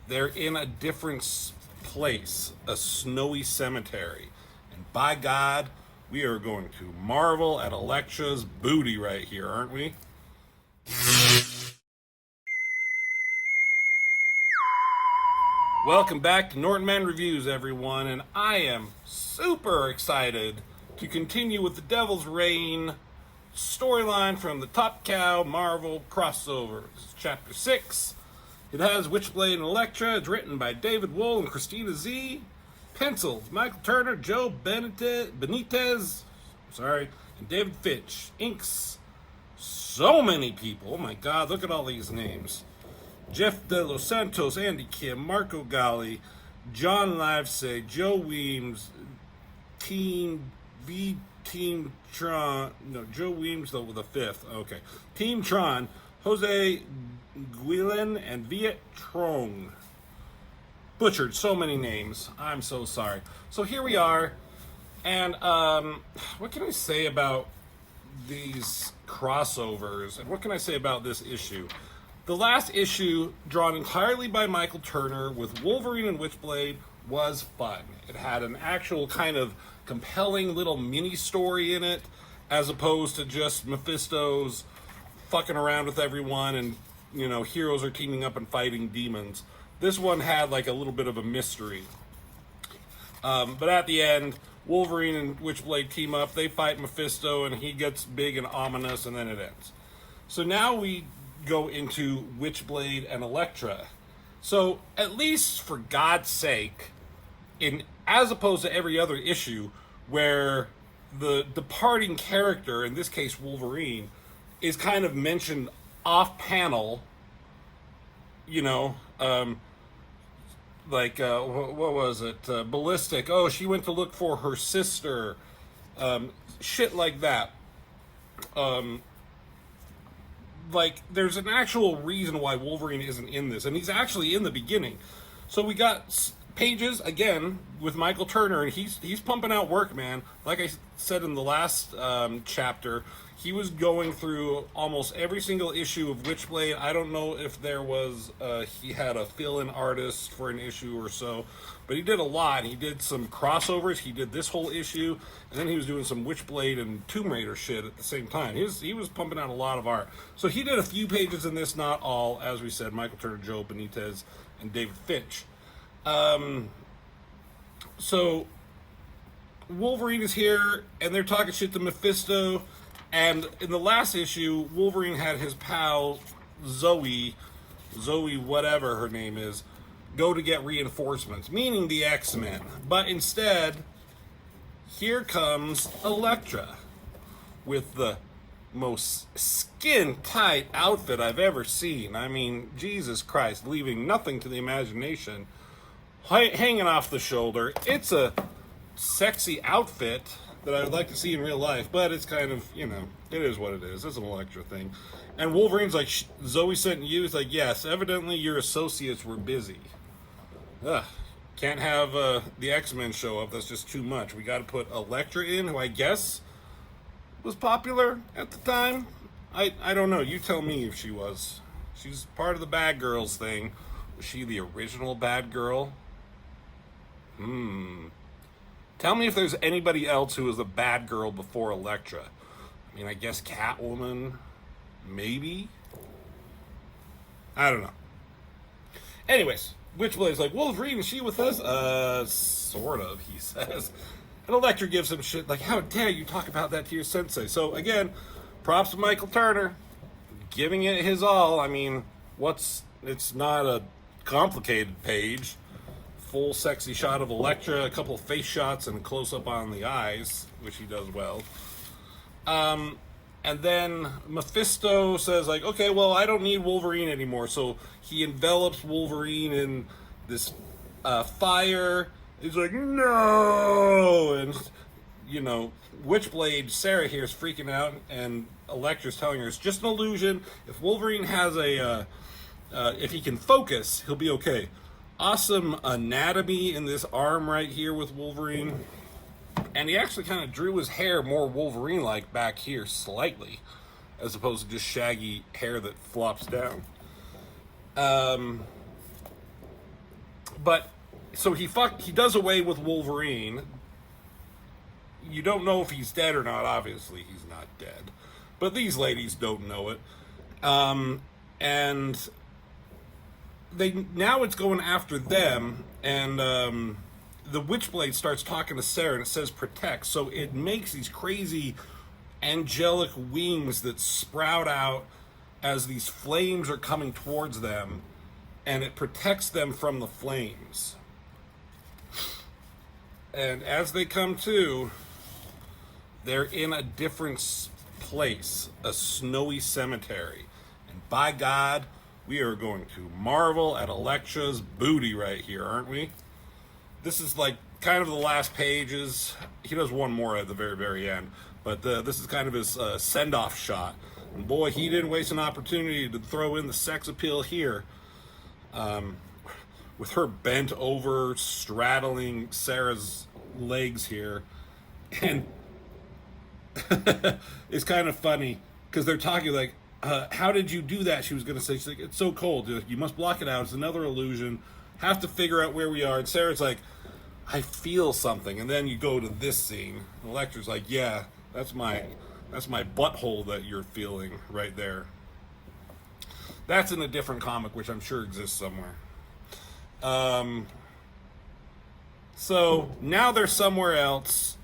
They're in a different place, a snowy cemetery. And by God, we are going to marvel at Elektra's booty right here, aren't we? Welcome back to Norton Man Reviews, everyone, and I am super excited to continue with the Devil's Reign storyline from the Top Cow Marvel crossover. This is Chapter 6. It has Witchblade and Elektra. It's written by David Wool and Christina Z. Pencils, Michael Turner, Joe Benitez, and David Fitch. Inks, so many people. Oh my God, look at all these names. Jeff De Los Santos, Andy Kim, Marco Galli, John Livesay, Joe Weems, Team Tron, no, Joe Weems though with a fifth, okay. Team Tron, Jose Guillen, and Viet Trong. Butchered so many names. I'm so sorry. So here we are, and what can I say about these crossovers, and what can I say about this issue? The last issue, drawn entirely by Michael Turner with Wolverine and Witchblade, was fun. It had an actual kind of compelling little mini story in it, as opposed to just Mephisto's fucking around with everyone and, you know, heroes are teaming up and fighting demons. This one had like a little bit of a mystery. But at the end, Wolverine and Witchblade team up, they fight Mephisto, and he gets big and ominous, and then it ends. So now we go into Witchblade and Elektra. So at least for God's sake, in as opposed to every other issue where the departing character, in this case Wolverine, is kind of mentioned off panel, you know, what was it? Ballistic. Oh, she went to look for her sister. Shit like that. Like, there's an actual reason why Wolverine isn't in this, and he's actually in the beginning. So we got pages, again, with Michael Turner, and he's pumping out work, man. Like I said in the last chapter, he was going through almost every single issue of Witchblade. I don't know if there was, he had a fill-in artist for an issue or so, but he did a lot. He did some crossovers. He did this whole issue, and then he was doing some Witchblade and Tomb Raider shit at the same time. He was pumping out a lot of art. So he did a few pages in this, not all. As we said, Michael Turner, Joe Benitez, and David Finch. So Wolverine is here, and they're talking shit to Mephisto. And in the last issue, Wolverine had his pal Zoe whatever her name is, go to get reinforcements, meaning the X-Men. But instead, here comes Elektra with the most skin-tight outfit I've ever seen. I mean, Jesus Christ, leaving nothing to the imagination. Hanging off the shoulder. It's a sexy outfit that I would like to see in real life, but it's kind of, you know, it is what it is. It's an Elektra thing. And Wolverine's like, Zoe sent you? He's like, yes, evidently your associates were busy. Ugh. Can't have the X-Men show up. That's just too much. We got to put Elektra in, who I guess was popular at the time. I don't know. You tell me if she was. She's part of the Bad Girls thing. Was she the original Bad Girl? Tell me if there's anybody else who was a bad girl before Elektra. I mean, I guess Catwoman, maybe? I don't know. Anyways, Witchblade's like, Wolverine, is she with us? Sort of, he says. And Elektra gives him shit like, how dare you talk about that to your sensei? So, again, props to Michael Turner, giving it his all. I mean, it's not a complicated page. Full sexy shot of Elektra, a couple of face shots, and a close-up on the eyes, which he does well. And then Mephisto says, like, okay, well, I don't need Wolverine anymore. So he envelops Wolverine in this fire. He's like, no! And, you know, Witchblade, Sarah here is freaking out, and Elektra's telling her it's just an illusion. If Wolverine has if he can focus, he'll be okay. Awesome anatomy in this arm right here with Wolverine. And he actually kind of drew his hair more Wolverine-like back here slightly, as opposed to just shaggy hair that flops down. but so he does away with Wolverine. You don't know if he's dead or not. Obviously, he's not dead, but these ladies don't know it. And now it's going after them, and the Witchblade starts talking to Sarah, and it says protect. So it makes these crazy angelic wings that sprout out as these flames are coming towards them, and it protects them from the flames. And as they come to, they're in a different place, a snowy cemetery. And by God, we are going to marvel at Elektra's booty right here, aren't we? This is like kind of the last pages. He does one more at the very, very end. But this is kind of his send-off shot. And boy, he didn't waste an opportunity to throw in the sex appeal here. With her bent over, straddling Sarah's legs here. And it's kind of funny because they're talking like, how did you do that? She was going to say, she's like, it's so cold. You must block it out. It's another illusion. Have to figure out where we are. And Sarah's like, I feel something. And then you go to this scene. And Elektra's like, yeah, that's my butthole that you're feeling right there. That's in a different comic, which I'm sure exists somewhere. So now they're somewhere else.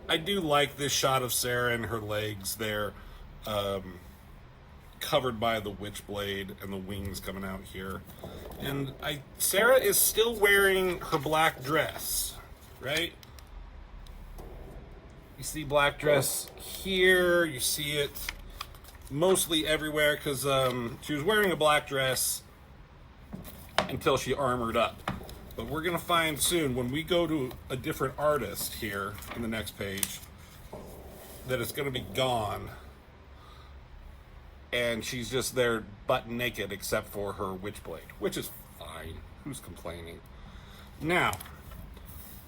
I do like this shot of Sarah and her legs there, covered by the Witchblade and the wings coming out here. And Sarah is still wearing her black dress, right? You see black dress here, you see it mostly everywhere because she was wearing a black dress until she armored up. But we're going to find soon, when we go to a different artist here in the next page, that it's going to be gone. And she's just there butt naked except for her Witchblade, which is fine. Who's complaining? Now,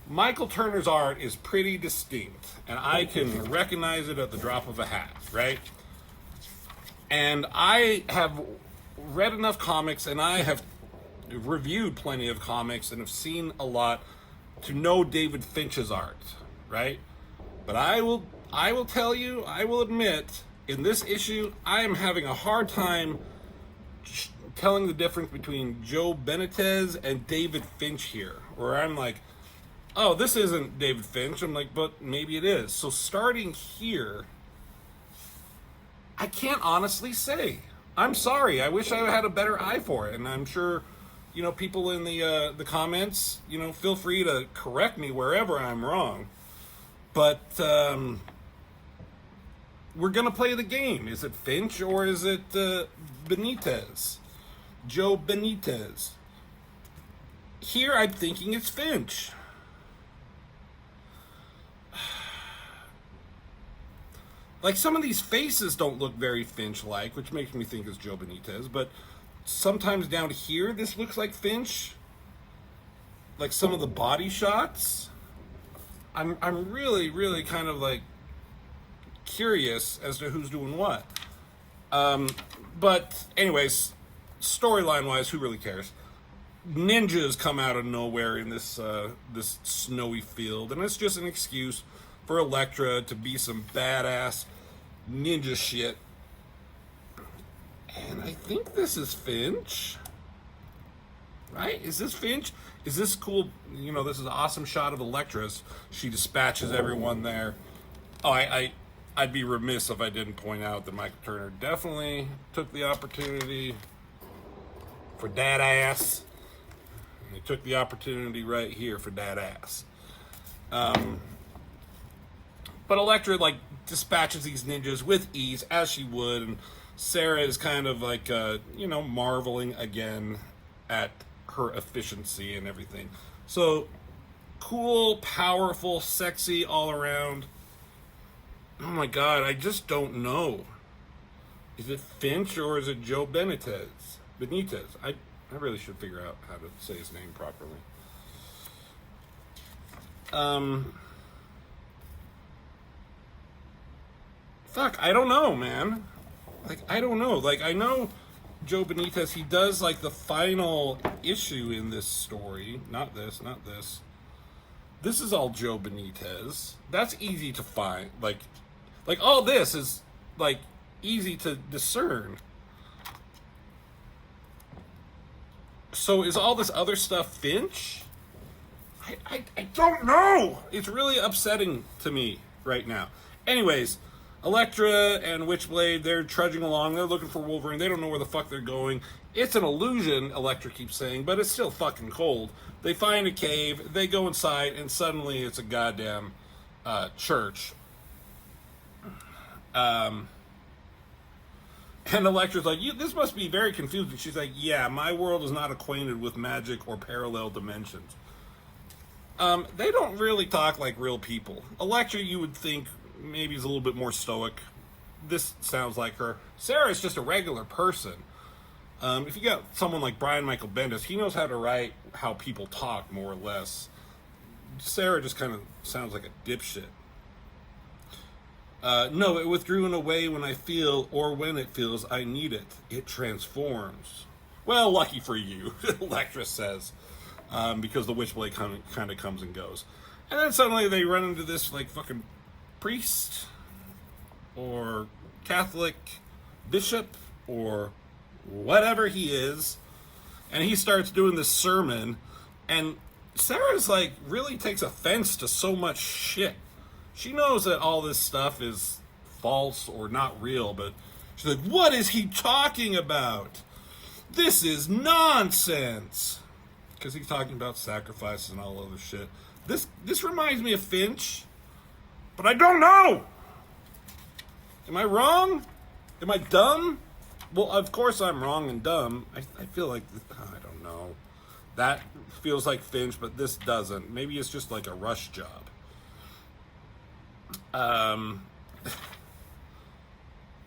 Michael Turner's art is pretty distinct, and I can recognize it at the drop of a hat, right? And I have read enough comics, and I have reviewed plenty of comics and have seen a lot to know David Finch's art, right? But I will tell you, I will admit, in this issue, I am having a hard time telling the difference between Joe Benitez and David Finch here, where I'm like, oh, this isn't David Finch. I'm like, but maybe it is. So starting here, I can't honestly say. I'm sorry. I wish I had a better eye for it, and I'm sure, you know, people in the comments, you know, feel free to correct me wherever I'm wrong. But we're gonna play the game. Is it Finch or is it Benitez? Joe Benitez. Here, I'm thinking it's Finch. Like, some of these faces don't look very Finch-like, which makes me think it's Joe Benitez, but sometimes down here, this looks like Finch. Like some of the body shots. I'm really, really kind of like curious as to who's doing what. But anyways, storyline-wise, who really cares? Ninjas come out of nowhere in this this snowy field, and it's just an excuse for Elektra to be some badass ninja shit. And I think this is Finch. Right? Is this Finch? Is this cool? You know, this is an awesome shot of Elektra's. She dispatches everyone there. Oh, I'd be remiss if I didn't point out that Michael Turner definitely took the opportunity for that ass. He took the opportunity right here for that ass. But Elektra, like, dispatches these ninjas with ease, as she would, and Sarah is kind of like, you know, marveling again at her efficiency and everything. So, cool, powerful, sexy all around. Oh my God, I just don't know. Is it Finch or is it Joe Benitez? I really should figure out how to say his name properly. Fuck, I don't know, man. Like, I don't know. Like, I know Joe Benitez. He does like the final issue in this story. Not this. This is all Joe Benitez. That's easy to find. Like all this is like easy to discern. So is all this other stuff Finch? I don't know. It's really upsetting to me right now. Anyways, Elektra and Witchblade, they're trudging along. They're looking for Wolverine. They don't know where the fuck they're going. It's an illusion, Elektra keeps saying, but it's still fucking cold. They find a cave. They go inside, and suddenly it's a goddamn church. And Elektra's like, this must be very confusing. She's like, yeah, my world is not acquainted with magic or parallel dimensions. They don't really talk like real people. Elektra, you would think, maybe is a little bit more stoic. This sounds like her. Sarah's just a regular person. If you got someone like Brian Michael Bendis, he knows how to write how people talk, more or less. Sarah just kind of sounds like a dipshit. No, it withdrew in a way when I feel, or when it feels I need it. It transforms. Well, lucky for you, Elektra says, because the Witchblade kind of comes and goes. And then suddenly they run into this, like, fucking priest, or Catholic bishop, or whatever he is, and he starts doing this sermon, and Sarah's like really takes offense to so much shit. She knows that all this stuff is false or not real, but she's like, what is he talking about? This is nonsense. Because he's talking about sacrifices and all other shit. This reminds me of Finch, but I don't know. Am I wrong? Am I dumb? Well, of course I'm wrong and dumb. I feel like, I don't know. That feels like Finch, but this doesn't. Maybe it's just like a rush job.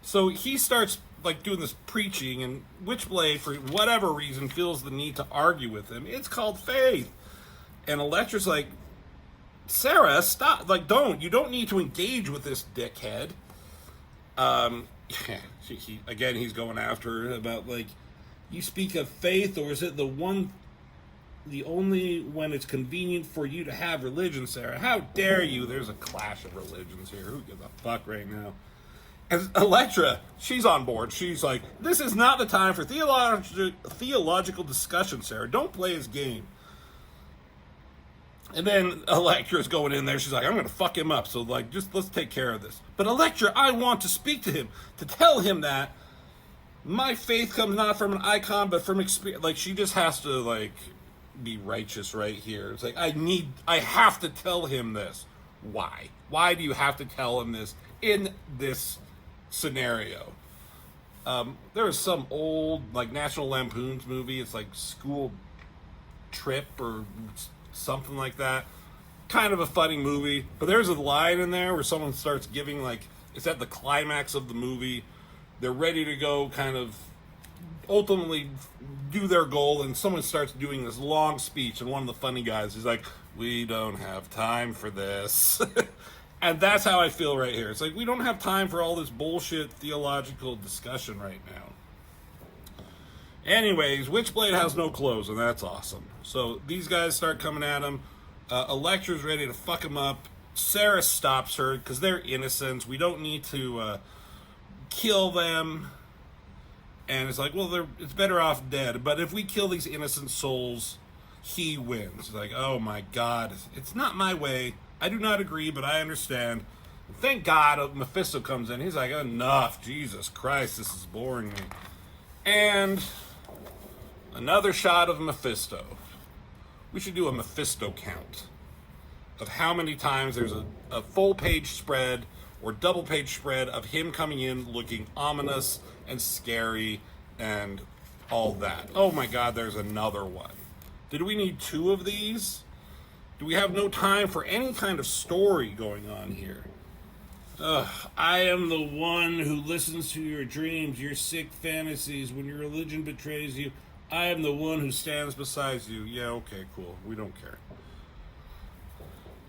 So he starts like doing this preaching, and Witchblade, for whatever reason, feels the need to argue with him. It's called faith. And Elektra's like, Sarah, stop. Like, you don't need to engage with this dickhead. He's going after her about, like, you speak of faith, or is it the only when it's convenient for you to have religion, Sarah? How dare you? There's a clash of religions here. Who gives a fuck right now? And Elektra, she's on board. She's like, this is not the time for theological discussion, Sarah. Don't play his game. And then Elektra's going in there. She's like, I'm going to fuck him up. So, like, just let's take care of this. But Elektra, I want to speak to him, to tell him that my faith comes not from an icon, but from experience. Like, she just has to, like, be righteous right here. It's like, I have to tell him this. Why? Why do you have to tell him this in this scenario? There was some old, like, National Lampoon's movie. It's like School Trip or something like that. Kind of a funny movie. But there's a line in there where someone starts giving, like, it's at the climax of the movie. They're ready to go kind of ultimately do their goal, and someone starts doing this long speech, and one of the funny guys is like, we don't have time for this. And that's how I feel right here. It's like, we don't have time for all this bullshit theological discussion right now. Anyways, Witchblade has no clothes, and that's awesome. So these guys start coming at him. Elektra's ready to fuck him up. Sarah stops her because they're innocents. We don't need to kill them. And it's like, well, it's better off dead. But if we kill these innocent souls, he wins. It's like, oh my God, it's not my way. I do not agree, but I understand. Thank God Mephisto comes in. He's like, enough. Jesus Christ, this is boring me. And another shot of Mephisto. We should do a Mephisto count of how many times there's a full page spread or double page spread of him coming in looking ominous and scary and all that. Oh my God, there's another one. Did we need 2 of these? Do we have no time for any kind of story going on here? I am the one who listens to your dreams, your sick fantasies, when your religion betrays you. I am the one who stands beside you. Yeah, okay, cool. We don't care.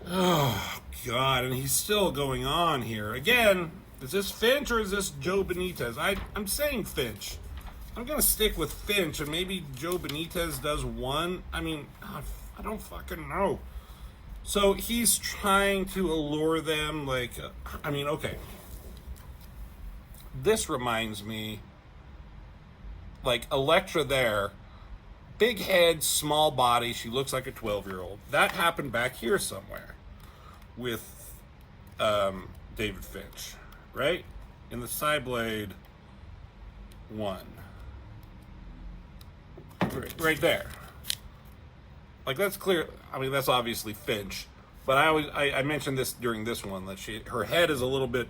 Oh, God, and he's still going on here. Again, is this Finch or is this Joe Benitez? I'm saying Finch. I'm going to stick with Finch, and maybe Joe Benitez does one. I mean, I don't fucking know. So he's trying to allure them, like, I mean, okay. This reminds me, like, Elektra there, big head, small body, she looks like a 12-year-old. That happened back here somewhere with David Finch, right? In the Witchblade 1. Right there. Like, that's clear. I mean, that's obviously Finch. But I mentioned this during this one, that her head is a little bit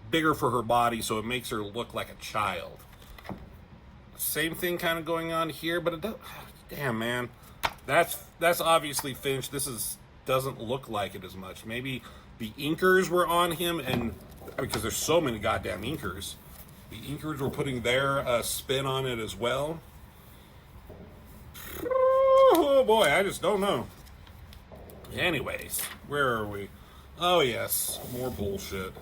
bigger for her body, so it makes her look like a child. Same thing kind of going on here, but it does. Damn, man, that's obviously Finch. Doesn't look like it as much. Maybe the inkers were on him, and because there's so many goddamn inkers, the inkers were putting their spin on it as well. Oh boy, I just don't know. Anyways, where are we? Oh yes, more bullshit.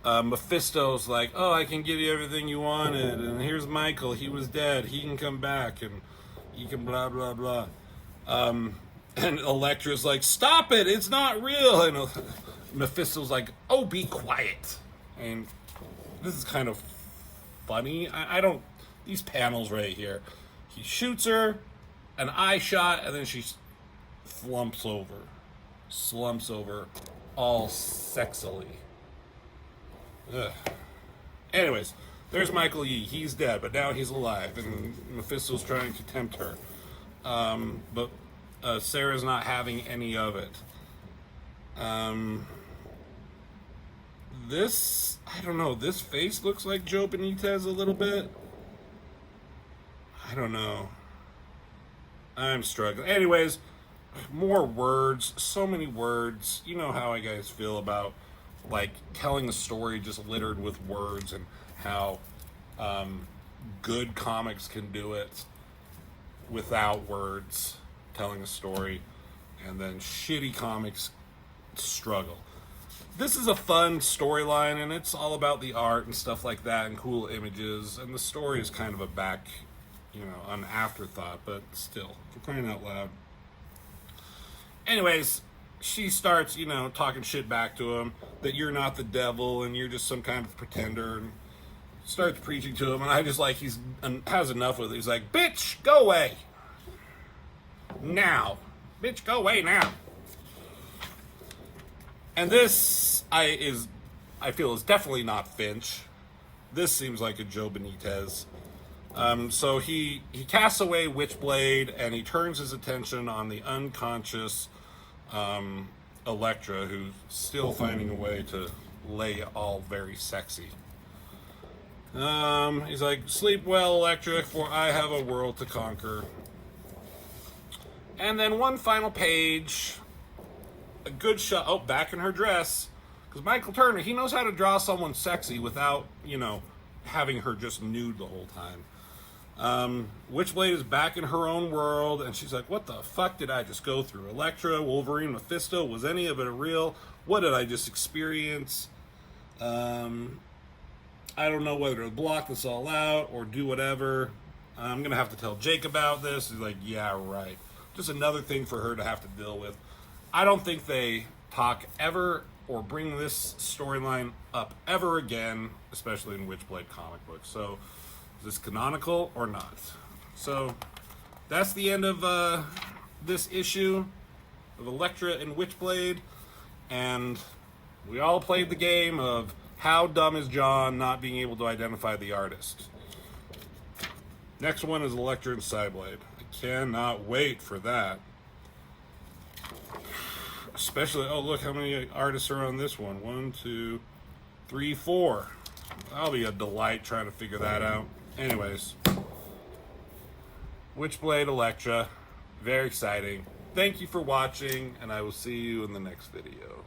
Mephisto's like, oh, I can give you everything you wanted, and here's Michael, he was dead, he can come back, and he can blah, blah, blah. And Elektra's like, stop it, it's not real, and Mephisto's like, oh, be quiet. And this is kind of funny. I don't, these panels right here, he shoots her, an eye shot, and then she slumps over, all sexily. Ugh. Anyways, there's Michael Yee. He's dead, but now he's alive, and Mephisto's trying to tempt her. But Sarah's not having any of it. This, I don't know, this face looks like Joe Benitez a little bit. I don't know. I'm struggling. Anyways, more words, so many words. You know how I guys feel about, like, telling a story just littered with words, and how good comics can do it without words, telling a story, and then shitty comics struggle. This is a fun storyline, and it's all about the art and stuff like that, and cool images, and the story is kind of a an afterthought, but still, for crying out loud. Anyways, she starts, talking shit back to him, that you're not the devil and you're just some kind of pretender, and starts preaching to him, and I just like, he's has enough with it. He's like, bitch, go away. Now. Bitch, go away now. And this, I feel, is definitely not Finch. This seems like a Joe Benitez. So he casts away Witchblade, and he turns his attention on the unconscious Elektra, who's still finding a way to lay all very sexy. He's like, sleep well, Elektra, for I have a world to conquer. And then one final page, a good shot, oh, back in her dress, because Michael Turner, he knows how to draw someone sexy without, having her just nude the whole time. Witchblade is back in her own world, and she's like, what the fuck did I just go through? Elektra, Wolverine, Mephisto, was any of it real? What did I just experience? I don't know whether to block this all out or do whatever. I'm going to have to tell Jake about this. He's like, yeah, right. Just another thing for her to have to deal with. I don't think they talk ever or bring this storyline up ever again, especially in Witchblade comic books. So, is this canonical or not? So, that's the end of this issue of Elektra and Witchblade. And we all played the game of how dumb is John not being able to identify the artist. Next one is Elektra and Witchblade. I cannot wait for that. Especially, oh, look how many artists are on this one. 1, 2, 3, 4. That'll be a delight trying to figure that out. Anyways, Witchblade, Elektra, very exciting. Thank you for watching, and I will see you in the next video.